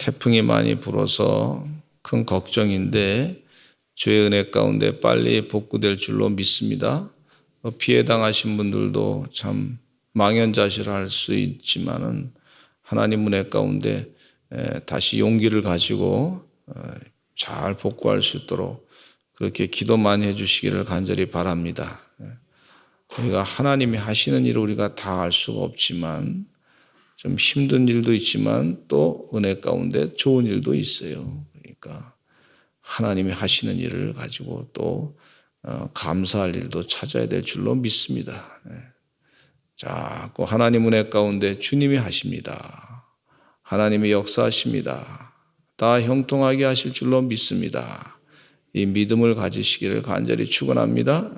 태풍이 많이 불어서 큰 걱정인데 주의 은혜 가운데 빨리 복구될 줄로 믿습니다. 피해 당하신 분들도 참 망연자실할 수 있지만은 하나님 은혜 가운데 다시 용기를 가지고 잘 복구할 수 있도록 그렇게 기도 많이 해주시기를 간절히 바랍니다. 우리가 하나님이 하시는 일을 우리가 다 알 수가 없지만 좀 힘든 일도 있지만 또 은혜 가운데 좋은 일도 있어요. 그러니까 하나님이 하시는 일을 가지고 또 감사할 일도 찾아야 될 줄로 믿습니다. 자꾸 하나님 은혜 가운데 주님이 하십니다. 하나님이 역사하십니다. 다 형통하게 하실 줄로 믿습니다. 이 믿음을 가지시기를 간절히 축원합니다.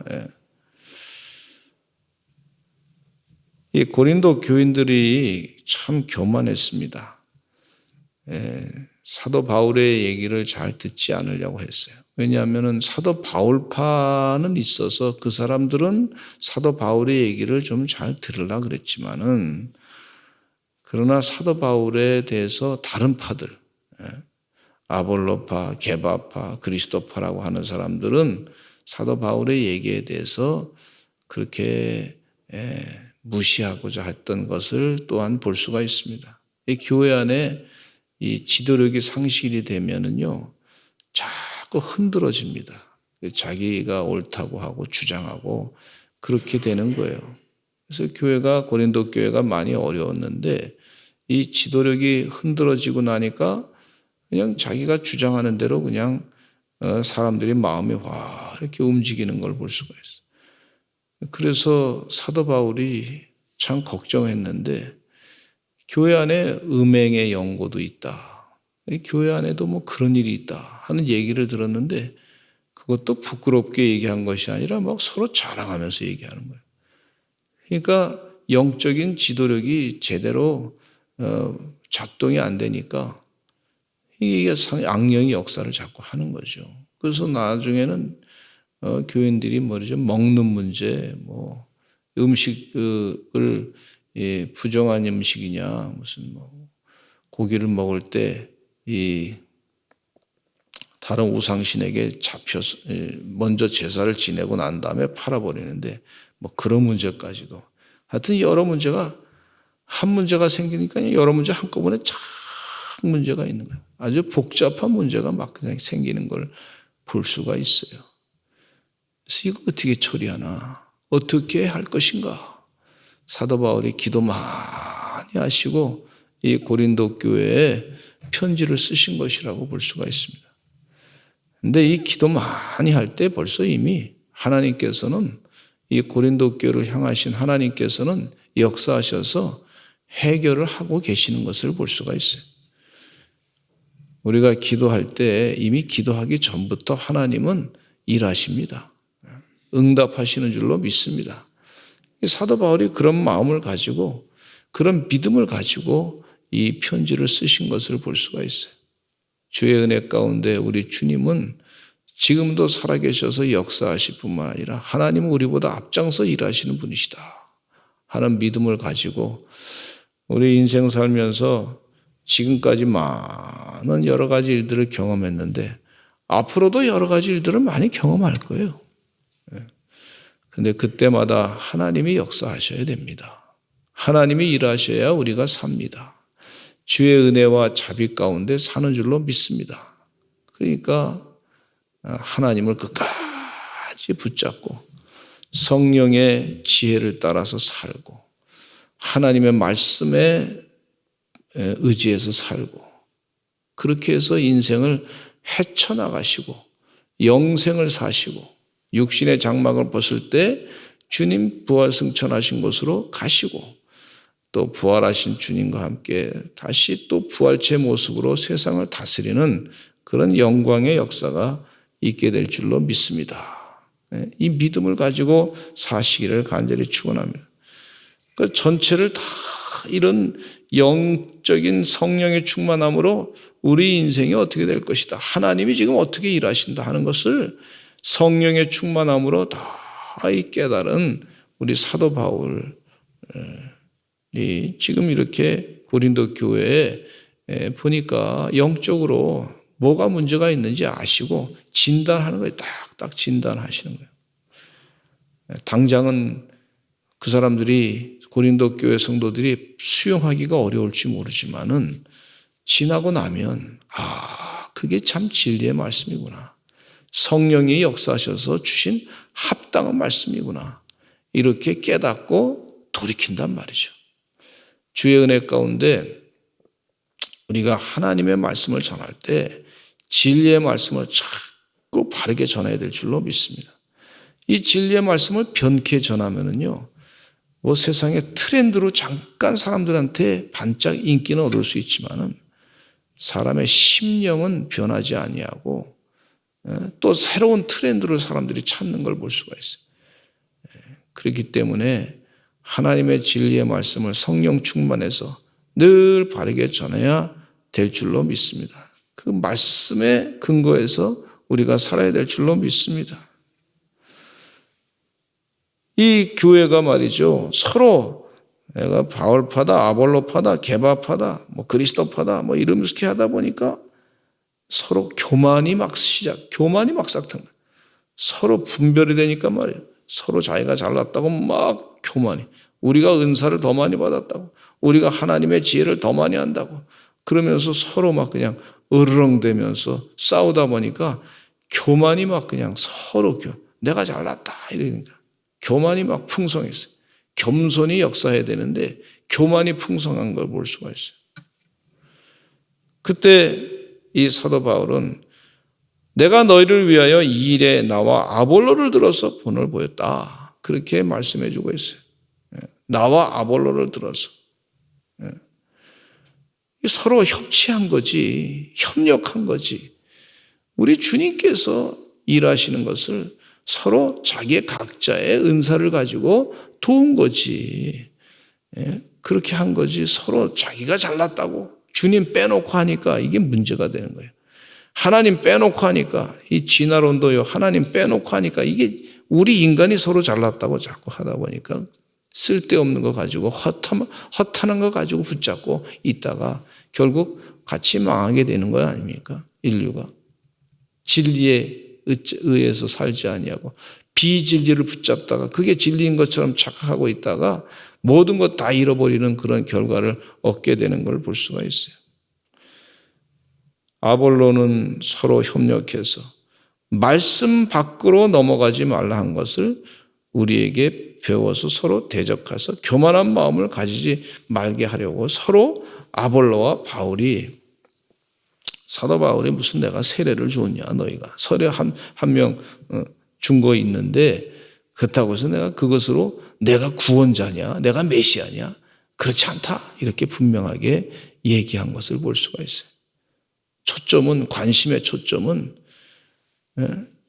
이 고린도 교인들이 참 교만했습니다. 사도 바울의 얘기를 잘 듣지 않으려고 했어요. 왜냐하면 사도 바울파는 있어서 그 사람들은 사도 바울의 얘기를 좀 잘 들으려고 그랬지만은 그러나 사도 바울에 대해서 다른 파들, 아볼로파, 게바파, 그리스도파라고 하는 사람들은 사도 바울의 얘기에 대해서 그렇게 무시하고자 했던 것을 또한 볼 수가 있습니다. 이 교회 안에 이 지도력이 상실이 되면은요, 자꾸 흔들어집니다. 자기가 옳다고 하고 주장하고 그렇게 되는 거예요. 그래서 교회가 고린도 교회가 많이 어려웠는데 이 지도력이 흔들어지고 나니까 그냥 자기가 주장하는 대로 그냥 사람들이 마음이 와 이렇게 움직이는 걸 볼 수가 있어요. 그래서 사도 바울이 참 걱정했는데 교회 안에 음행의 연고도 있다. 교회 안에도 뭐 그런 일이 있다 하는 얘기를 들었는데 그것도 부끄럽게 얘기한 것이 아니라 막 서로 자랑하면서 얘기하는 거예요. 그러니까 영적인 지도력이 제대로 작동이 안 되니까 이게 악령이 역사를 자꾸 하는 거죠. 그래서 나중에는 교인들이 뭐죠? 먹는 문제, 뭐 음식을 부정한 음식이냐, 무슨 뭐 고기를 먹을 때 이 다른 우상신에게 잡혀서 먼저 제사를 지내고 난 다음에 팔아버리는데 뭐 그런 문제까지도 하여튼 여러 문제가 한 문제가 생기니까 여러 문제 한꺼번에 쫙 문제가 있는 거예요. 아주 복잡한 문제가 막 그냥 생기는 걸 볼 수가 있어요. 그래서 이거 어떻게 처리하나? 어떻게 할 것인가? 사도 바울이 기도 많이 하시고 이 고린도 교회에 편지를 쓰신 것이라고 볼 수가 있습니다. 근데 이 기도 많이 할 때 벌써 이미 하나님께서는 이 고린도 교회를 향하신 하나님께서는 역사하셔서 해결을 하고 계시는 것을 볼 수가 있어요. 우리가 기도할 때 이미 기도하기 전부터 하나님은 일하십니다. 응답하시는 줄로 믿습니다. 사도 바울이 그런 마음을 가지고 그런 믿음을 가지고 이 편지를 쓰신 것을 볼 수가 있어요. 주의 은혜 가운데 우리 주님은 지금도 살아계셔서 역사하실 뿐만 아니라 하나님은 우리보다 앞장서 일하시는 분이시다 하는 믿음을 가지고 우리 인생 살면서 지금까지 많은 여러 가지 일들을 경험했는데 앞으로도 여러 가지 일들을 많이 경험할 거예요. 그런데 그때마다 하나님이 역사하셔야 됩니다. 하나님이 일하셔야 우리가 삽니다. 주의 은혜와 자비 가운데 사는 줄로 믿습니다. 그러니까 하나님을 끝까지 붙잡고 성령의 지혜를 따라서 살고 하나님의 말씀에 의지해서 살고 그렇게 해서 인생을 헤쳐나가시고 영생을 사시고 육신의 장막을 벗을 때 주님 부활승천하신 곳으로 가시고 또 부활하신 주님과 함께 다시 또 부활체 모습으로 세상을 다스리는 그런 영광의 역사가 있게 될 줄로 믿습니다. 이 믿음을 가지고 사시기를 간절히 축원합니다. 그 전체를 다 이런 영적인 성령의 충만함으로 우리 인생이 어떻게 될 것이다. 하나님이 지금 어떻게 일하신다 하는 것을 성령의 충만함으로 다 깨달은 우리 사도 바울이 지금 이렇게 고린도 교회에 보니까 영적으로 뭐가 문제가 있는지 아시고 진단하는 거예요. 딱딱 진단하시는 거예요. 당장은 그 사람들이 고린도 교회 성도들이 수용하기가 어려울지 모르지만은 지나고 나면 그게 참 진리의 말씀이구나. 성령이 역사하셔서 주신 합당한 말씀이구나. 이렇게 깨닫고 돌이킨단 말이죠. 주의 은혜 가운데 우리가 하나님의 말씀을 전할 때 진리의 말씀을 자꾸 바르게 전해야 될 줄로 믿습니다. 이 진리의 말씀을 변케 전하면은요, 뭐 세상의 트렌드로 잠깐 사람들한테 반짝 인기는 얻을 수 있지만은 사람의 심령은 변하지 아니하고 또 새로운 트렌드로 사람들이 찾는 걸 볼 수가 있어요. 그렇기 때문에 하나님의 진리의 말씀을 성령 충만해서 늘 바르게 전해야 될 줄로 믿습니다. 그 말씀에 근거해서 우리가 살아야 될 줄로 믿습니다. 이 교회가 말이죠, 서로 내가 바울파다, 아볼로파다, 게바파다, 뭐 그리스도파다, 뭐 이러면서 이렇게 하다 보니까 서로 교만이 막 삭탄. 서로 분별이 되니까 말이에요. 서로 자기가 잘났다고 막 교만이. 우리가 은사를 더 많이 받았다고. 우리가 하나님의 지혜를 더 많이 한다고. 그러면서 서로 막 그냥 으르렁대면서 싸우다 보니까 교만이 막 그냥 서로 내가 잘났다 이러니까 교만이 막 풍성했어요. 겸손이 역사해야 되는데 교만이 풍성한 걸 볼 수가 있어요. 그때 이 사도 바울은 내가 너희를 위하여 이 일에 나와 아볼로를 들어서 본을 보였다. 그렇게 말씀해 주고 있어요. 나와 아볼로를 들어서. 서로 협치한 거지, 협력한 거지. 우리 주님께서 일하시는 것을 서로 자기의 각자의 은사를 가지고 도운 거지. 그렇게 한 거지. 서로 자기가 잘났다고 주님 빼놓고 하니까 이게 문제가 되는 거예요. 하나님 빼놓고 하니까 이 진화론도요. 하나님 빼놓고 하니까 이게 우리 인간이 서로 잘났다고 자꾸 하다 보니까 쓸데없는 거 가지고 헛하는 거 가지고 붙잡고 있다가 결국 같이 망하게 되는 거 아닙니까? 인류가. 진리에 의해서 살지 아니하고 비진리를 붙잡다가 그게 진리인 것처럼 착각하고 있다가 모든 것 다 잃어버리는 그런 결과를 얻게 되는 걸 볼 수가 있어요. 아볼로는 서로 협력해서 말씀 밖으로 넘어가지 말라 한 것을 우리에게 배워서 서로 대적해서 교만한 마음을 가지지 말게 하려고 서로 아볼로와 바울이 사도 바울이 무슨 내가 세례를 줬냐 너희가 세례 한 명 준 거 있는데 그렇다고 해서 내가 그것으로 내가 구원자냐 내가 메시아냐 그렇지 않다 이렇게 분명하게 얘기한 것을 볼 수가 있어요. 관심의 초점은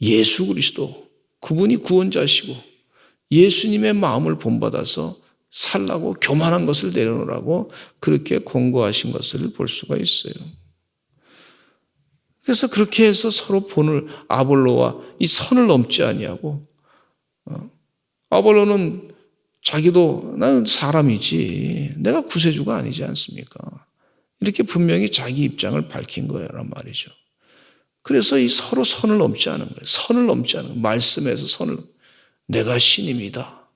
예수 그리스도 그분이 구원자시고 예수님의 마음을 본받아서 살라고 교만한 것을 내려놓으라고 그렇게 권고하신 것을 볼 수가 있어요. 그래서 그렇게 해서 서로 본을 아볼로와 이 선을 넘지 아니하고 아볼로는 자기도 나는 사람이지 내가 구세주가 아니지 않습니까? 이렇게 분명히 자기 입장을 밝힌 거란 말이죠. 그래서 이 서로 선을 넘지 않은 거예요. 선을 넘지 않은 거예요. 말씀에서 선을 내가 신입니다.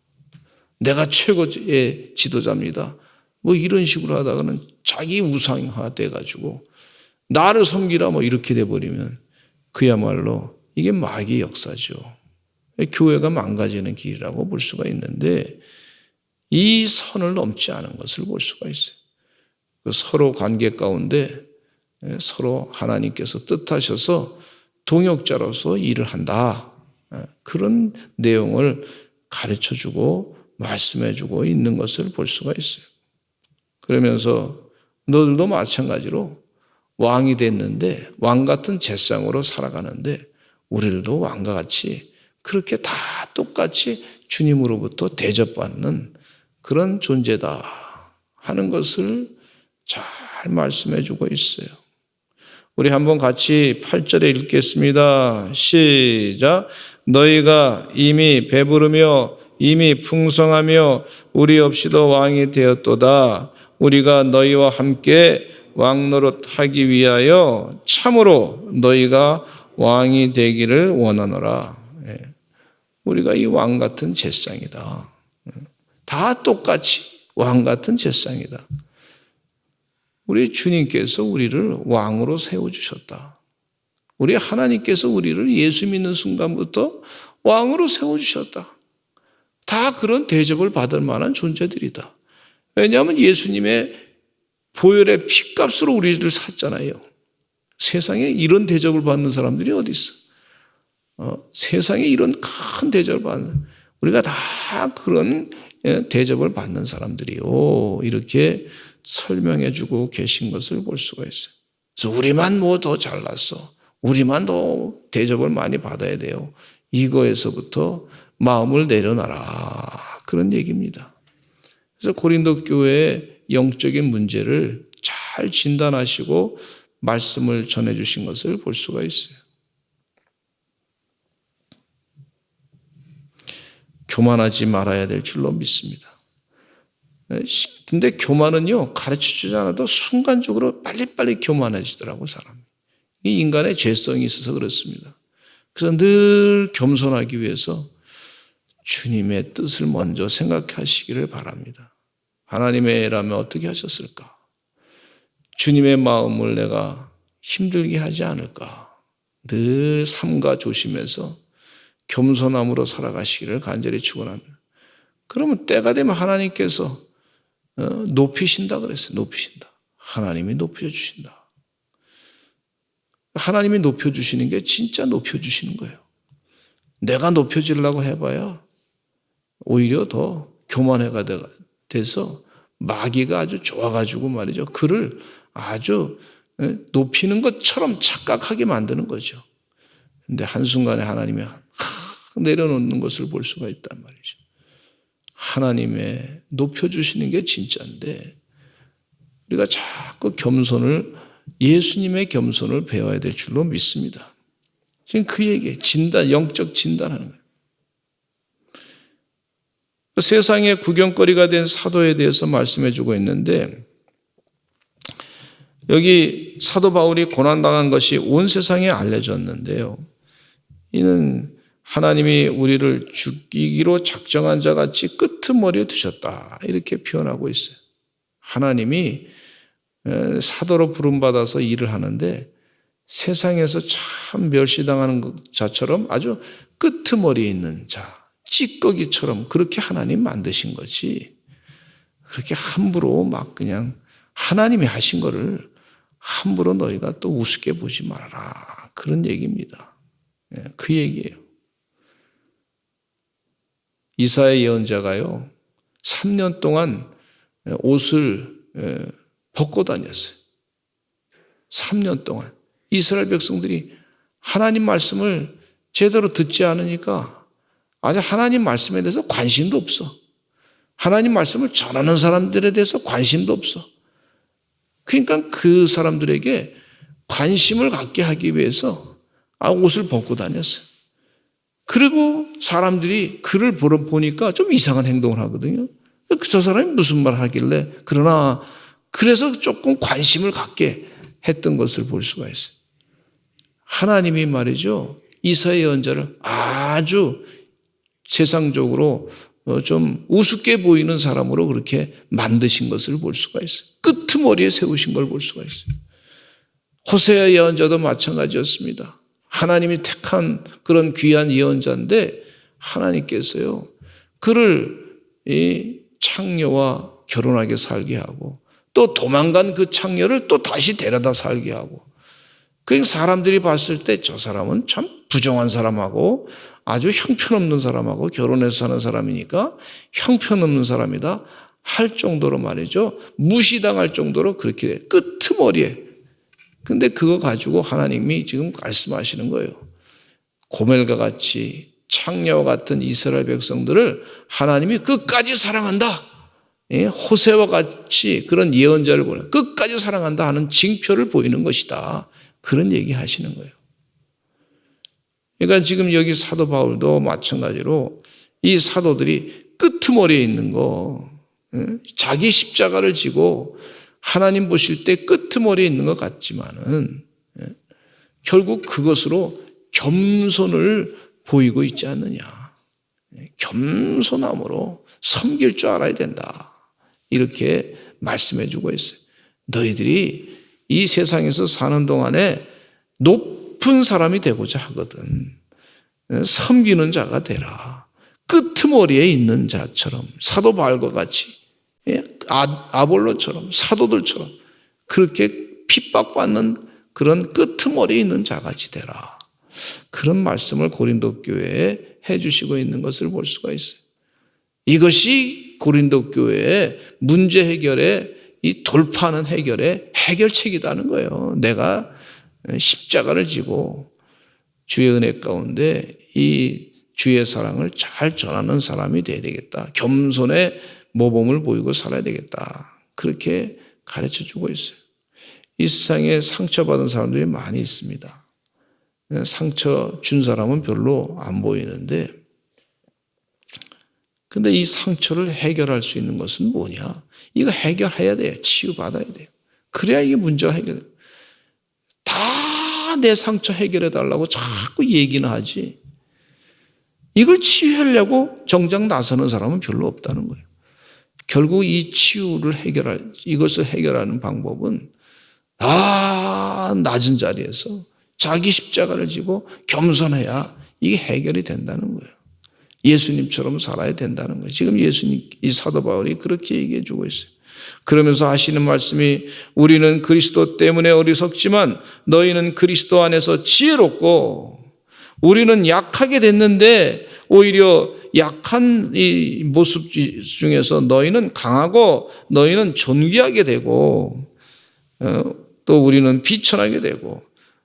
내가 최고의 지도자입니다. 뭐 이런 식으로 하다가는 자기 우상화 돼가지고 나를 섬기라 뭐 이렇게 돼버리면 그야말로 이게 마귀의 역사죠. 교회가 망가지는 길이라고 볼 수가 있는데 이 선을 넘지 않은 것을 볼 수가 있어요. 서로 관계 가운데 서로 하나님께서 뜻하셔서 동역자로서 일을 한다. 그런 내용을 가르쳐주고 말씀해주고 있는 것을 볼 수가 있어요. 그러면서 너들도 마찬가지로 왕이 됐는데 왕 같은 제상으로 살아가는데 우리들도 왕과 같이 그렇게 다 똑같이 주님으로부터 대접받는 그런 존재다 하는 것을 잘 말씀해 주고 있어요. 우리 한번 같이 8절에 읽겠습니다. 시작. 너희가 이미 배부르며 이미 풍성하며 우리 없이도 왕이 되었도다. 우리가 너희와 함께 왕 노릇하기 위하여 참으로 너희가 왕이 되기를 원하노라. 우리가 이 왕 같은 제상이다. 다 똑같이 왕 같은 제상이다. 우리 주님께서 우리를 왕으로 세워주셨다. 우리 하나님께서 우리를 예수 믿는 순간부터 왕으로 세워주셨다. 다 그런 대접을 받을 만한 존재들이다. 왜냐하면 예수님의 보혈의 피값으로 우리를 샀잖아요. 세상에 이런 대접을 받는 사람들이 어디 있어? 세상에 이런 큰 대접을 받는, 우리가 다 그런 대접을 받는 사람들이요, 이렇게 설명해 주고 계신 것을 볼 수가 있어요. 그래서 우리만 뭐 더 잘났어, 우리만 더 대접을 많이 받아야 돼요, 이거에서부터 마음을 내려놔라, 그런 얘기입니다. 그래서 고린도 교회의 영적인 문제를 잘 진단하시고 말씀을 전해 주신 것을 볼 수가 있어요. 교만하지 말아야 될 줄로 믿습니다. 근데 교만은요, 가르쳐주지 않아도 순간적으로 빨리빨리 교만해지더라고, 사람이. 이 인간의 죄성이 있어서 그렇습니다. 그래서 늘 겸손하기 위해서 주님의 뜻을 먼저 생각하시기를 바랍니다. 하나님의 애라면 어떻게 하셨을까? 주님의 마음을 내가 힘들게 하지 않을까? 늘 삼가 조심해서 겸손함으로 살아가시기를 간절히 축원합니다. 그러면 때가 되면 하나님께서 높이신다 그랬어요. 높이신다. 하나님이 높여주신다. 하나님이 높여주시는 게 진짜 높여주시는 거예요. 내가 높여지려고 해봐야 오히려 더 교만해가 돼서 마귀가 아주 좋아가지고 말이죠, 그를 아주 높이는 것처럼 착각하게 만드는 거죠. 근데 한순간에 하나님이 내려놓는 것을 볼 수가 있단 말이죠. 하나님의 높여주시는 게 진짜인데 우리가 자꾸 겸손을, 예수님의 겸손을 배워야 될 줄로 믿습니다. 지금 그 얘기에 진단, 영적 진단하는 거예요. 세상의 구경거리가 된 사도에 대해서 말씀해 주고 있는데, 여기 사도 바울이 고난당한 것이 온 세상에 알려졌는데요, 이는 하나님이 우리를 죽이기로 작정한 자같이 끄트머리에 두셨다, 이렇게 표현하고 있어요. 하나님이 사도로 부름받아서 일을 하는데 세상에서 참 멸시당하는 자처럼 아주 끄트머리에 있는 자, 찌꺼기처럼 그렇게 하나님 만드신 거지, 그렇게 함부로 막 그냥 하나님이 하신 거를 함부로 너희가 또 우습게 보지 말아라, 그런 얘기입니다. 그 얘기예요. 이사야 예언자가요 3년 동안 옷을 벗고 다녔어요. 3년 동안 이스라엘 백성들이 하나님 말씀을 제대로 듣지 않으니까 아주 하나님 말씀에 대해서 관심도 없어. 하나님 말씀을 전하는 사람들에 대해서 관심도 없어. 그러니까 그 사람들에게 관심을 갖게 하기 위해서 옷을 벗고 다녔어요. 그리고 사람들이 그를 보니까 좀 이상한 행동을 하거든요. 저 사람이 무슨 말 하길래, 그러나 그래서 조금 관심을 갖게 했던 것을 볼 수가 있어요. 하나님이 말이죠, 이사야 예언자를 아주 세상적으로 좀 우습게 보이는 사람으로 그렇게 만드신 것을 볼 수가 있어요. 끄트머리에 세우신 걸 볼 수가 있어요. 호세아 예언자도 마찬가지였습니다. 하나님이 택한 그런 귀한 예언자인데 하나님께서요 그를 이 창녀와 결혼하게 살게 하고 또 도망간 그 창녀를 또 다시 데려다 살게 하고, 그 사람들이 봤을 때 저 사람은 참 부정한 사람하고 아주 형편없는 사람하고 결혼해서 사는 사람이니까 형편없는 사람이다 할 정도로 말이죠, 무시당할 정도로 그렇게 끄트머리에. 근데 그거 가지고 하나님이 지금 말씀하시는 거예요. 고멜과 같이 창녀와 같은 이스라엘 백성들을 하나님이 끝까지 사랑한다, 호세와 같이 그런 예언자를 보내 끝까지 사랑한다 하는 징표를 보이는 것이다, 그런 얘기 하시는 거예요. 그러니까 지금 여기 사도 바울도 마찬가지로 이 사도들이 끄트머리에 있는 거, 자기 십자가를 지고 하나님 보실 때 끄트머리에 있는 것 같지만은 결국 그것으로 겸손을 보이고 있지 않느냐. 겸손함으로 섬길 줄 알아야 된다. 이렇게 말씀해 주고 있어요. 너희들이 이 세상에서 사는 동안에 높은 사람이 되고자 하거든 섬기는 자가 되라. 끄트머리에 있는 자처럼 사도 바울과 같이 아볼로처럼 사도들처럼 그렇게 핍박받는 그런 끄트머리에 있는 자같이 되라. 그런 말씀을 고린도 교회에 해주시고 있는 것을 볼 수가 있어요. 이것이 고린도 교회의 문제 해결의 이 돌파하는 해결의 해결책이라는 거예요. 내가 십자가를 지고 주의 은혜 가운데 이 주의 사랑을 잘 전하는 사람이 되어야 되겠다. 겸손의 모범을 보이고 살아야 되겠다. 그렇게 가르쳐주고 있어요. 이 세상에 상처받은 사람들이 많이 있습니다. 상처 준 사람은 별로 안 보이는데 근데 이 상처를 해결할 수 있는 것은 뭐냐? 이거 해결해야 돼요. 치유받아야 돼요. 그래야 이게 문제가 해결돼요. 다 내 상처 해결해 달라고 자꾸 얘기는 하지. 이걸 치유하려고 정작 나서는 사람은 별로 없다는 거예요. 결국 이 치유를 이것을 해결하는 방법은 낮은 자리에서 자기 십자가를 지고 겸손해야 이게 해결이 된다는 거예요. 예수님처럼 살아야 된다는 거예요. 지금 예수님, 이 사도 바울이 그렇게 얘기해 주고 있어요. 그러면서 하시는 말씀이 우리는 그리스도 때문에 어리석지만 너희는 그리스도 안에서 지혜롭고 우리는 약하게 됐는데 오히려 약한 이 모습 중에서 너희는 강하고 너희는 존귀하게 되고 또 우리는 비천하게 되고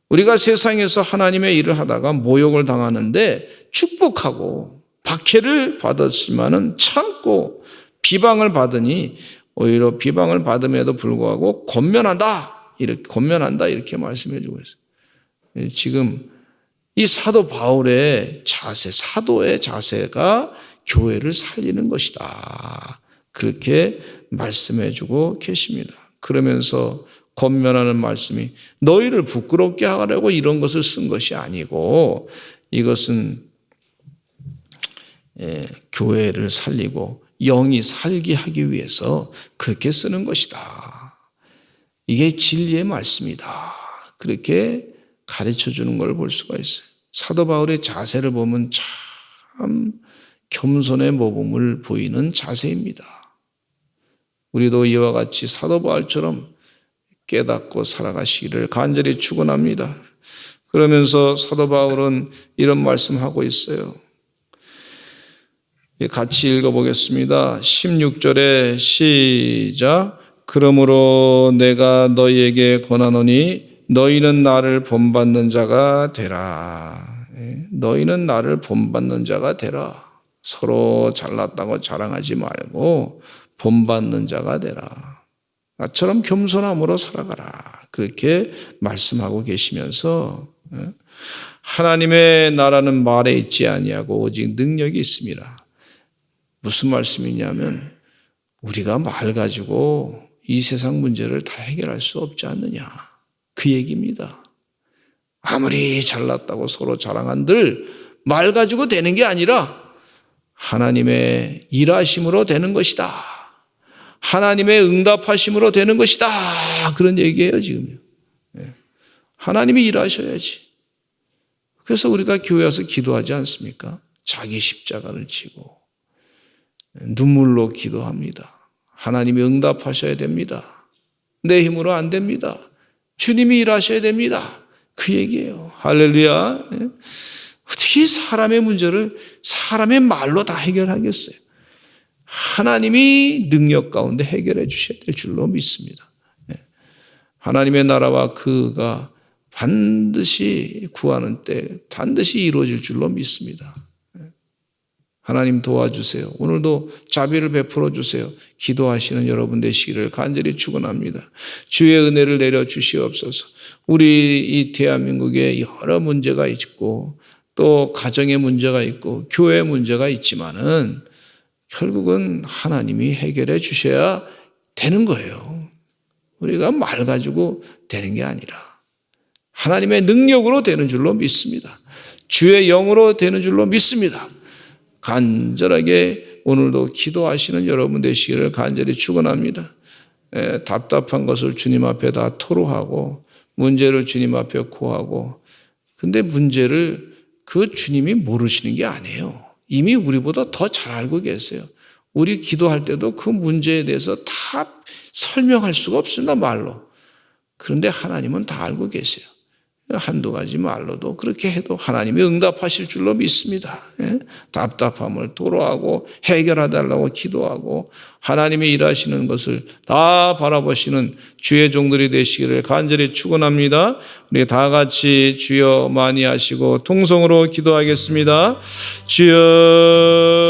우리가 세상에서 하나님의 일을 하다가 모욕을 당하는데 축복하고 박해를 받았지만은 참고 비방을 받으니 오히려 비방을 받음에도 불구하고 권면한다 이렇게 말씀해 주고 있어요. 지금 이 사도 바울의 자세, 사도의 자세가 교회를 살리는 것이다. 그렇게 말씀해 주고 계십니다. 그러면서 권면하는 말씀이 너희를 부끄럽게 하려고 이런 것을 쓴 것이 아니고 이것은 교회를 살리고 영이 살게 하기 위해서 그렇게 쓰는 것이다. 이게 진리의 말씀이다. 그렇게 가르쳐 주는 걸 볼 수가 있어요. 사도 바울의 자세를 보면 참 겸손의 모범을 보이는 자세입니다. 우리도 이와 같이 사도 바울처럼 깨닫고 살아가시기를 간절히 축원합니다. 그러면서 사도 바울은 이런 말씀하고 있어요. 같이 읽어보겠습니다. 16절에 시작. 그러므로 내가 너희에게 권하노니 너희는 나를 본받는 자가 되라. 너희는 나를 본받는 자가 되라. 서로 잘났다고 자랑하지 말고 본받는 자가 되라. 나처럼 겸손함으로 살아가라. 그렇게 말씀하고 계시면서 하나님의 나라는 말에 있지 아니하고 오직 능력이 있습니다. 무슨 말씀이냐면 우리가 말 가지고 이 세상 문제를 다 해결할 수 없지 않느냐. 그 얘기입니다. 아무리 잘났다고 서로 자랑한들 말 가지고 되는 게 아니라 하나님의 일하심으로 되는 것이다. 하나님의 응답하심으로 되는 것이다. 그런 얘기예요, 지금요. 하나님이 일하셔야지. 그래서 우리가 교회 와서 기도하지 않습니까? 자기 십자가를 지고 눈물로 기도합니다. 하나님이 응답하셔야 됩니다. 내 힘으로 안 됩니다. 주님이 일하셔야 됩니다. 그 얘기예요. 할렐루야. 어떻게 사람의 문제를 사람의 말로 다 해결하겠어요? 하나님이 능력 가운데 해결해 주셔야 될 줄로 믿습니다. 하나님의 나라와 그가 반드시 구하는 때 반드시 이루어질 줄로 믿습니다. 하나님 도와주세요. 오늘도 자비를 베풀어 주세요. 기도하시는 여러분 되시기를 간절히 축원합니다. 주의 은혜를 내려 주시옵소서. 우리 이 대한민국에 여러 문제가 있고 또 가정의 문제가 있고 교회의 문제가 있지만은 결국은 하나님이 해결해 주셔야 되는 거예요. 우리가 말 가지고 되는 게 아니라 하나님의 능력으로 되는 줄로 믿습니다. 주의 영으로 되는 줄로 믿습니다. 간절하게 오늘도 기도하시는 여러분 되시기를 간절히 축원합니다. 답답한 것을 주님 앞에 다 토로하고 문제를 주님 앞에 고하고, 근데 문제를 그 주님이 모르시는 게 아니에요. 이미 우리보다 더 잘 알고 계세요. 우리 기도할 때도 그 문제에 대해서 다 설명할 수가 없습니다, 말로. 그런데 하나님은 다 알고 계세요. 한두 가지 말로도 그렇게 해도 하나님이 응답하실 줄로 믿습니다. 답답함을 토로하고 해결해달라고 기도하고 하나님이 일하시는 것을 다 바라보시는 주의 종들이 되시기를 간절히 축원합니다. 우리 다 같이 주여 많이 하시고 통성으로 기도하겠습니다. 주여